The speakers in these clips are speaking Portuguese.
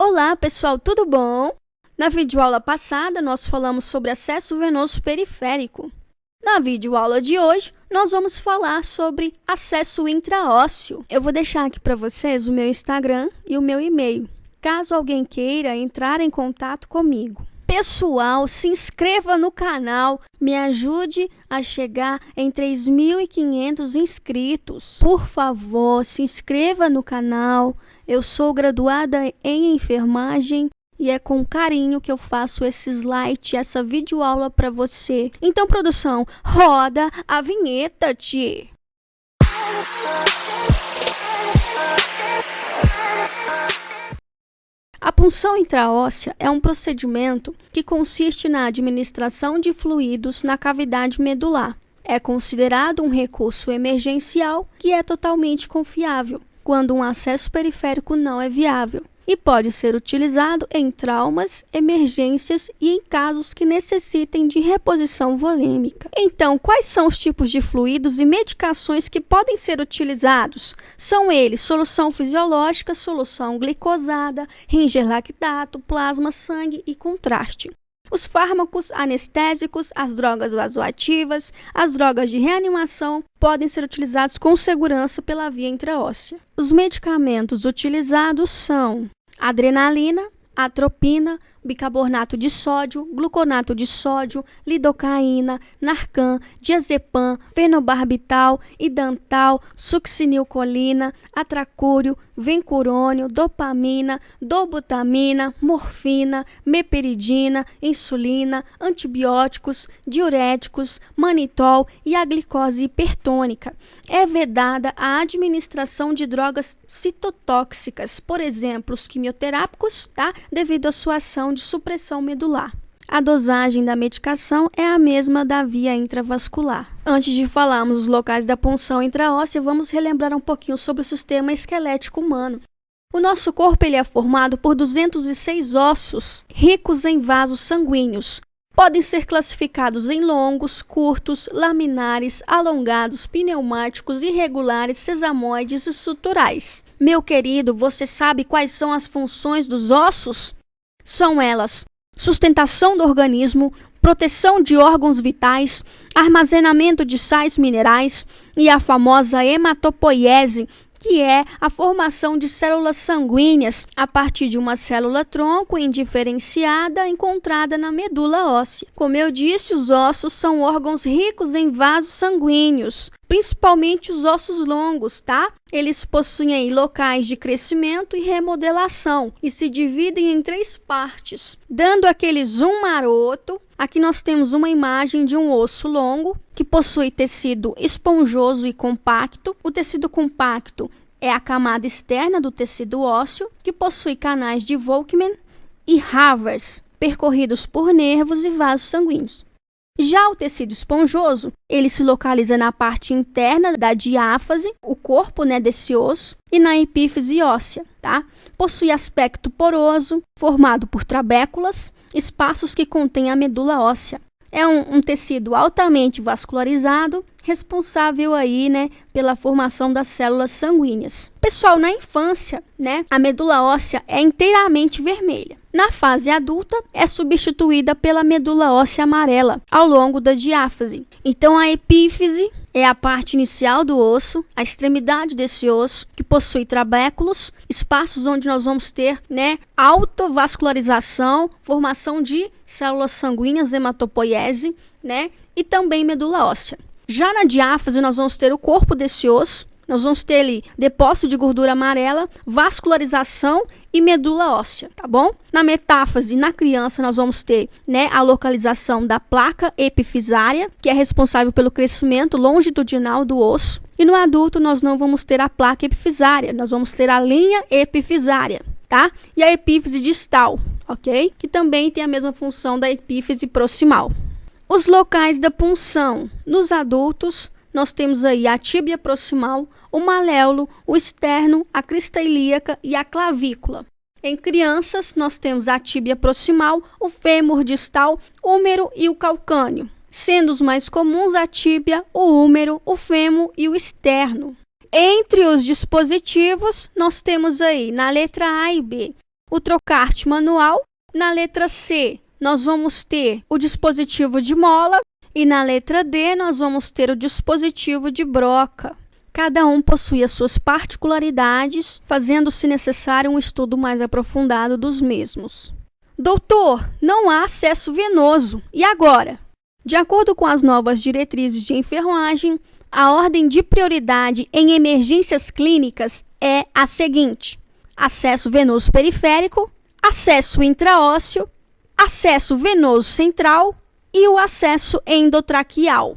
Olá, pessoal, tudo bom? Na videoaula passada, nós falamos sobre acesso venoso periférico. Na videoaula de hoje, nós vamos falar sobre acesso intraósseo. Eu vou deixar aqui para vocês o meu Instagram e o meu e-mail, caso alguém queira entrar em contato comigo. Pessoal, se inscreva no canal, me ajude a chegar em 3.500 inscritos. Por favor, se inscreva no canal. Eu sou graduada em enfermagem e é com carinho que eu faço esse slide, essa videoaula para você. Então, produção, roda a vinheta, tchê! A punção intraóssea é um procedimento que consiste na administração de fluidos na cavidade medular. É considerado um recurso emergencial que é totalmente confiável, quando um acesso periférico não é viável, e pode ser utilizado em traumas, emergências e em casos que necessitem de reposição volêmica. Então, quais são os tipos de fluidos e medicações que podem ser utilizados? São eles solução fisiológica, solução glicosada, ringer lactato, plasma, sangue e contraste. Os fármacos anestésicos, as drogas vasoativas, as drogas de reanimação podem ser utilizados com segurança pela via intraóssea. Os medicamentos utilizados são adrenalina, atropina, bicarbonato de sódio, gluconato de sódio, lidocaína, Narcan, diazepam, fenobarbital, idantal, succinilcolina, atracúrio, vencurônio, dopamina, dobutamina, morfina, meperidina, insulina, antibióticos, diuréticos, manitol e a glicose hipertônica. É vedada a administração de drogas citotóxicas, por exemplo, os quimioterápicos, devido à sua ação de supressão medular. A dosagem da medicação é a mesma da via intravascular. Antes de falarmos os locais da punção intraóssea, vamos relembrar um pouquinho sobre o sistema esquelético humano. O nosso corpo ele é formado por 206 ossos, ricos em vasos sanguíneos. Podem ser classificados em longos, curtos, laminares, alongados, pneumáticos, irregulares, sesamoides e suturais. Meu querido, você sabe quais são as funções dos ossos? São elas: sustentação do organismo, proteção de órgãos vitais, armazenamento de sais minerais e a famosa hematopoiese, que é a formação de células sanguíneas a partir de uma célula-tronco indiferenciada encontrada na medula óssea. Como eu disse, os ossos são órgãos ricos em vasos sanguíneos, principalmente os ossos longos, Eles possuem aí locais de crescimento e remodelação e se dividem em 3 partes, dando aquele zoom maroto. Aqui nós temos uma imagem de um osso longo que possui tecido esponjoso e compacto. O tecido compacto é a camada externa do tecido ósseo, que possui canais de Volkmann e Havers, percorridos por nervos e vasos sanguíneos. Já o tecido esponjoso, ele se localiza na parte interna da diáfase, o corpo desse osso, e na epífise óssea, Possui aspecto poroso, formado por trabéculas, espaços que contêm a medula óssea. É um tecido altamente vascularizado, responsável aí, pela formação das células sanguíneas. Pessoal, na infância, a medula óssea é inteiramente vermelha. Na fase adulta, é substituída pela medula óssea amarela ao longo da diáfase. Então, a epífise é a parte inicial do osso, a extremidade desse osso, que possui trabéculos, espaços onde nós vamos ter, alta vascularização, formação de células sanguíneas, hematopoiese, e também medula óssea. Já na diáfase, nós vamos ter o corpo desse osso, nós vamos ter ali depósito de gordura amarela, vascularização e medula óssea, bom? Na metáfase, na criança, nós vamos ter, a localização da placa epifisária, que é responsável pelo crescimento longitudinal do osso. E no adulto, nós não vamos ter a placa epifisária, nós vamos ter a linha epifisária, E a epífise distal, ok? Que também tem a mesma função da epífise proximal. Os locais da punção. Nos adultos, nós temos aí a tíbia proximal, o maléolo, o externo, a crista ilíaca e a clavícula. Em crianças, nós temos a tíbia proximal, o fêmur distal, o húmero e o calcâneo, sendo os mais comuns a tíbia, o húmero, o fêmur e o externo. Entre os dispositivos, nós temos aí, na letra A e B, o trocarte manual. Na letra C, nós vamos ter o dispositivo de mola. E na letra D, nós vamos ter o dispositivo de broca. Cada um possui as suas particularidades, fazendo, se necessário, um estudo mais aprofundado dos mesmos. Doutor, não há acesso venoso. E agora? De acordo com as novas diretrizes de enfermagem, a ordem de prioridade em emergências clínicas é a seguinte: acesso venoso periférico, acesso intraósseo, acesso venoso central e o acesso endotraqueal.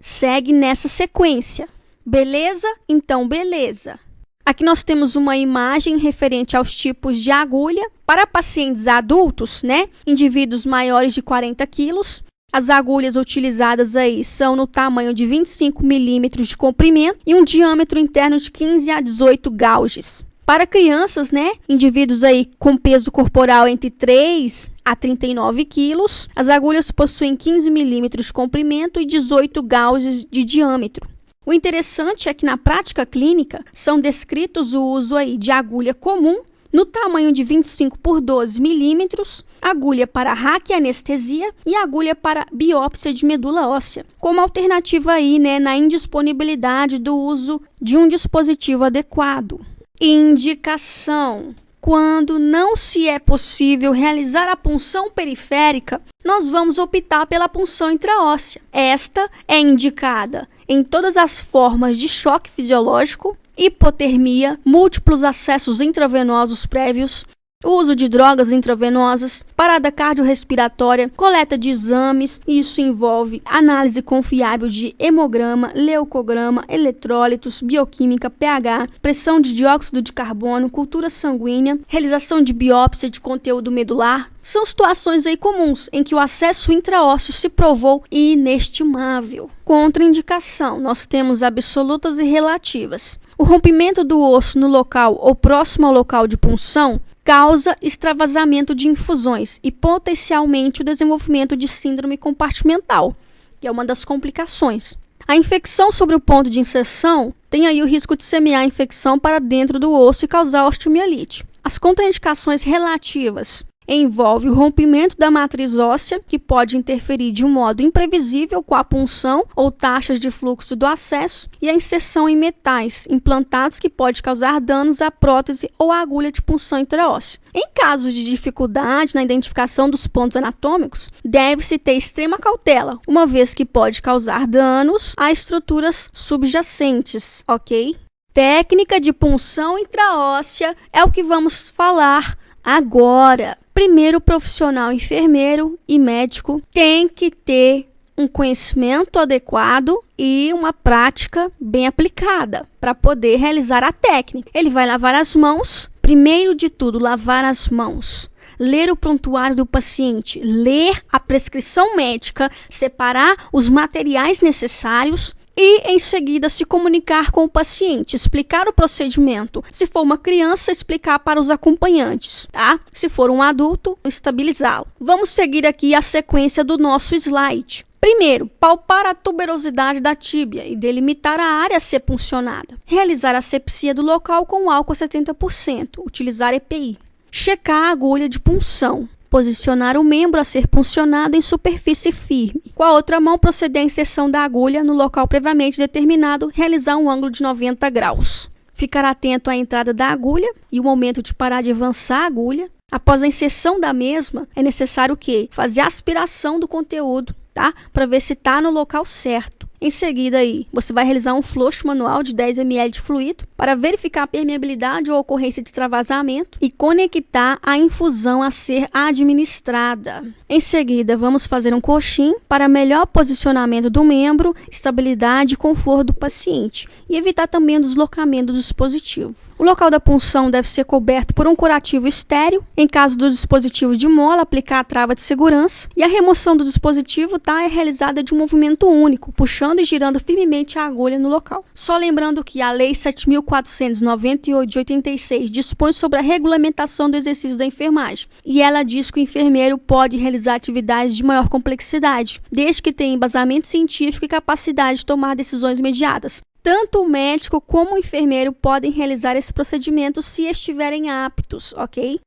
Segue nessa sequência. Beleza? Então, beleza. Aqui nós temos uma imagem referente aos tipos de agulha. Para pacientes adultos, indivíduos maiores de 40 quilos, as agulhas utilizadas aí são no tamanho de 25 milímetros de comprimento e um diâmetro interno de 15 a 18 gauges. Para crianças, indivíduos aí com peso corporal entre 3 a 39 quilos, as agulhas possuem 15 milímetros de comprimento e 18 gauges de diâmetro. O interessante é que na prática clínica são descritos o uso aí de agulha comum no tamanho de 25 por 12 milímetros, agulha para raquianestesia e agulha para biópsia de medula óssea, como alternativa aí, na indisponibilidade do uso de um dispositivo adequado. Indicação: quando não se é possível realizar a punção periférica, nós vamos optar pela punção intraóssea. Esta é indicada em todas as formas de choque fisiológico, hipotermia, múltiplos acessos intravenosos prévios, uso de drogas intravenosas, parada cardiorrespiratória, coleta de exames. Isso envolve análise confiável de hemograma, leucograma, eletrólitos, bioquímica, pH, pressão de dióxido de carbono, cultura sanguínea, realização de biópsia de conteúdo medular. São situações aí comuns em que o acesso intraósseo se provou inestimável. Contraindicação: nós temos absolutas e relativas. O rompimento do osso no local ou próximo ao local de punção causa extravasamento de infusões e potencialmente o desenvolvimento de síndrome compartimental, que é uma das complicações. A infecção sobre o ponto de inserção tem aí o risco de semear a infecção para dentro do osso e causar osteomielite. As contraindicações relativas envolvem o rompimento da matriz óssea, que pode interferir de um modo imprevisível com a punção ou taxas de fluxo do acesso, e a inserção em metais implantados, que pode causar danos à prótese ou à agulha de punção intraóssea. Em casos de dificuldade na identificação dos pontos anatômicos, deve-se ter extrema cautela, uma vez que pode causar danos a estruturas subjacentes, ok? Técnica de punção intraóssea é o que vamos falar agora. Primeiro, o profissional enfermeiro e médico tem que ter um conhecimento adequado e uma prática bem aplicada para poder realizar a técnica. Ele vai lavar as mãos. Primeiro de tudo, lavar as mãos. Ler o prontuário do paciente, ler a prescrição médica, separar os materiais necessários e, em seguida, se comunicar com o paciente, explicar o procedimento. Se for uma criança, explicar para os acompanhantes, tá? Se for um adulto, estabilizá-lo. Vamos seguir aqui a sequência do nosso slide. Primeiro, palpar a tuberosidade da tíbia e delimitar a área a ser puncionada. Realizar a asepsia do local com álcool a 70%. Utilizar EPI. Checar a agulha de punção. Posicionar o membro a ser puncionado em superfície firme. Com a outra mão, proceder à inserção da agulha no local previamente determinado, realizar um ângulo de 90 graus. Ficar atento à entrada da agulha e o momento de parar de avançar a agulha. Após a inserção da mesma, é necessário o quê? Fazer a aspiração do conteúdo, tá? Para ver se está no local certo. Em seguida, aí, você vai realizar um fluxo manual de 10 ml de fluido para verificar a permeabilidade ou ocorrência de extravasamento e conectar a infusão a ser administrada. Em seguida, vamos fazer um coxim para melhor posicionamento do membro, estabilidade e conforto do paciente e evitar também o deslocamento do dispositivo. O local da punção deve ser coberto por um curativo estéril. Em caso do dispositivo de mola, aplicar a trava de segurança. E a remoção do dispositivo é realizada de um movimento único, puxando e girando firmemente a agulha no local. Só lembrando que a Lei 7.498 de 86 dispõe sobre a regulamentação do exercício da enfermagem. E ela diz que o enfermeiro pode realizar atividades de maior complexidade, desde que tenha embasamento científico e capacidade de tomar decisões imediatas. Tanto o médico como o enfermeiro podem realizar esse procedimento se estiverem aptos, ok?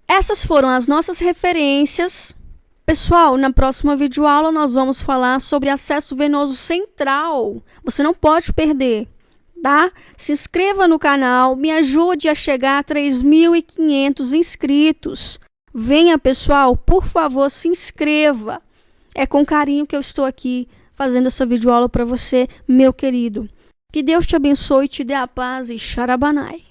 Essas foram as nossas referências. Pessoal, na próxima videoaula nós vamos falar sobre acesso venoso central. Você não pode perder, tá? Se inscreva no canal, me ajude a chegar a 3.500 inscritos. Venha, pessoal, por favor, se inscreva. É com carinho que eu estou aqui fazendo essa videoaula para você, meu querido. Que Deus te abençoe e te dê a paz e Xarabanai.